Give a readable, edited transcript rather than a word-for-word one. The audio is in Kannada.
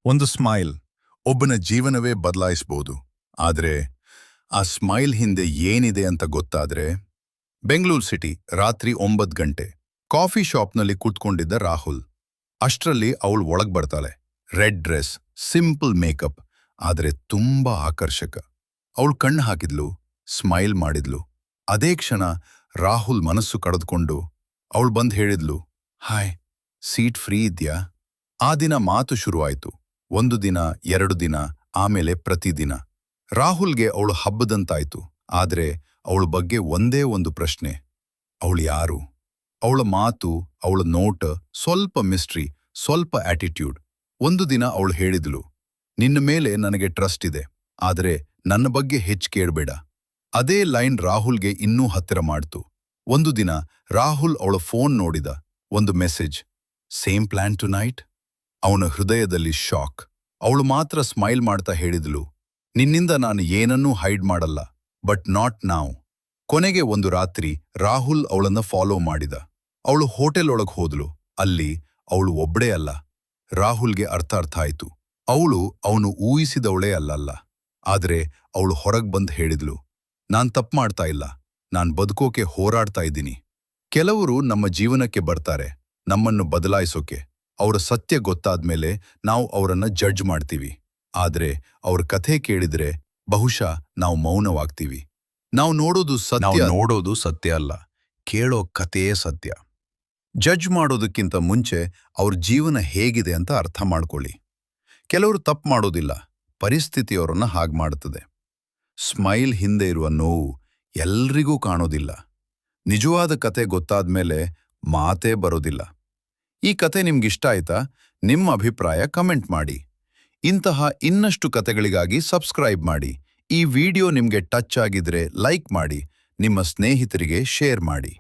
ಒಂದು ಸ್ಮೈಲ್ ಒಬ್ಬನ ಜೀವನವೇ ಬದಲಾಯಿಸಬಹುದು. ಆದರೆ ಆ ಸ್ಮೈಲ್ ಹಿಂದೆ ಏನಿದೆ ಅಂತ ಗೊತ್ತಾದ್ರೆ ಬೆಂಗಳೂರು ಸಿಟಿ ರಾತ್ರಿ 9 ಗಂಟೆ ಕಾಫಿ ಶಾಪ್ನಲ್ಲಿ ಕೂತ್ಕೊಂಡಿದ್ದ ರಾಹುಲ್. ಅಷ್ಟರಲ್ಲಿ ಅವಳು ಒಳಗ್ ಬರ್ತಾಳೆ. ರೆಡ್ ಡ್ರೆಸ್, ಸಿಂಪಲ್ ಮೇಕಪ್, ಆದರೆ ತುಂಬಾ ಆಕರ್ಷಕ. ಅವಳು ಕಣ್ಣು ಹಾಕಿದ್ಲು, ಸ್ಮೈಲ್ ಮಾಡಿದ್ಲು. ಅದೇ ಕ್ಷಣ ರಾಹುಲ್ ಮನಸ್ಸು ಕಳೆದುಕೊಂಡು ಅವಳು ಬಂದು ಹೇಳಿದ್ಲು, ಹಾಯ್, ಸೀಟ್ ಫ್ರೀ ಇದ್ಯಾ? ಆ ದಿನ ಮಾತು ಶುರುವಾಯಿತು. 1 ದಿನ, 2 ದಿನ, ಆಮೇಲೆ ಪ್ರತಿದಿನ. ರಾಹುಲ್ಗೆ ಅವಳು ಹಬ್ಬದಂತಾಯ್ತು. ಆದ್ರೆ ಅವಳ ಬಗ್ಗೆ ಒಂದೇ ಒಂದು ಪ್ರಶ್ನೆ: ಅವಳು ಯಾರು? ಅವಳ ಮಾತು, ಅವಳ ನೋಟ, ಸ್ವಲ್ಪ ಮಿಸ್ಟ್ರಿ, ಸ್ವಲ್ಪ ಆಟಿಟ್ಯೂಡ್. ಒಂದು ದಿನ ಅವಳು ಹೇಳಿದ್ಲು, ನಿನ್ನ ಮೇಲೆ ನನಗೆ ಟ್ರಸ್ಟ್ ಇದೆ, ಆದರೆ ನನ್ನ ಬಗ್ಗೆ ಹೆಚ್ಚು ಕೇಳಬೇಡ. ಅದೇ ಲೈನ್ ರಾಹುಲ್ಗೆ ಇನ್ನೂ ಹತ್ತಿರ ಮಾಡ್ತು. ಒಂದು ದಿನ ರಾಹುಲ್ ಅವಳ ಫೋನ್ ನೋಡಿದ. ಒಂದು message: same plan tonight. ಅವನ ಹೃದಯದಲ್ಲಿ ಶಾಕ್. ಅವಳು ಮಾತ್ರ ಸ್ಮೈಲ್ ಮಾಡ್ತಾ ಹೇಳಿದ್ಲು, ನಿನ್ನಿಂದ ನಾನು ಏನನ್ನೂ ಹೈಡ್ ಮಾಡಲ್ಲ, ಬಟ್ ನಾಟ್ ನಾವ್. ಕೊನೆಗೆ ಒಂದು ರಾತ್ರಿ ರಾಹುಲ್ ಅವಳನ್ನ ಫಾಲೋ ಮಾಡಿದ. ಅವಳು ಹೋಟೆಲ್ ಒಳಗೆ ಹೋದ್ಲು. ಅಲ್ಲಿ ಅವಳು ಒಬ್ಬಳೇ ಅಲ್ಲ. ರಾಹುಲ್ಗೆ ಅರ್ಥ ಆಯ್ತು. ಅವನು ಊಹಿಸಿದವಳೇ ಅಲ್ಲಲ್ಲ. ಆದ್ರೆ ಅವಳು ಹೊರಗೆ ಬಂದು ಹೇಳಿದ್ಲು, ನಾನ್ ತಪ್ಪು ಮಾಡ್ತಾ ಇಲ್ಲ, ನಾನ್ ಬದುಕೋಕೆ ಹೋರಾಡ್ತಾ ಇದ್ದೀನಿ. ಕೆಲವರು ನಮ್ಮ ಜೀವನಕ್ಕೆ ಬರ್ತಾರೆ, ನಮ್ಮನ್ನು ಬದಲಾಯಿಸೋಕೆ. ಅವರ ಸತ್ಯ ಗೊತ್ತಾದ್ಮೇಲೆ ನಾವು ಅವರನ್ನ ಜಡ್ಜ್ ಮಾಡ್ತೀವಿ. ಆದ್ರೆ ಅವ್ರ ಕಥೆ ಕೇಳಿದ್ರೆ ಬಹುಶಃ ನಾವು ಮೌನವಾಗ್ತೀವಿ. ನಾವು ನೋಡೋದು ಸತ್ಯ ಅಲ್ಲ, ಕೇಳೋ ಕಥೆಯೇ ಸತ್ಯ. ಜಡ್ಜ್ ಮಾಡೋದಕ್ಕಿಂತ ಮುಂಚೆ ಅವ್ರ ಜೀವನ ಹೇಗಿದೆ ಅಂತ ಅರ್ಥ ಮಾಡ್ಕೊಳ್ಳಿ. ಕೆಲವರು ತಪ್ಪು ಮಾಡೋದಿಲ್ಲ, ಪರಿಸ್ಥಿತಿಯವರನ್ನ ಹಾಗೆ ಮಾಡುತ್ತದೆ. ಸ್ಮೈಲ್ ಹಿಂದೆ ಇರುವ ನೋವು ಎಲ್ರಿಗೂ ಕಾಣೋದಿಲ್ಲ. ನಿಜವಾದ ಕತೆ ಗೊತ್ತಾದ್ಮೇಲೆ ಮಾತೇ ಬರೋದಿಲ್ಲ. ಈ ಕತೆ ನಿಮ್ಗಿಷ್ಟ ಆಯ್ತಾ? ನಿಮ್ಮ ಅಭಿಪ್ರಾಯ ಕಮೆಂಟ್ ಮಾಡಿ. ಇಂತಹ ಇನ್ನಷ್ಟು ಕತೆಗಳಿಗಾಗಿ ಸಬ್ಸ್ಕ್ರೈಬ್ ಮಾಡಿ. ಈ ವಿಡಿಯೋ ನಿಮ್ಗೆ ಟಚ್ ಆಗಿದ್ರೆ ಲೈಕ್ ಮಾಡಿ, ನಿಮ್ಮ ಸ್ನೇಹಿತರಿಗೆ ಶೇರ್ ಮಾಡಿ.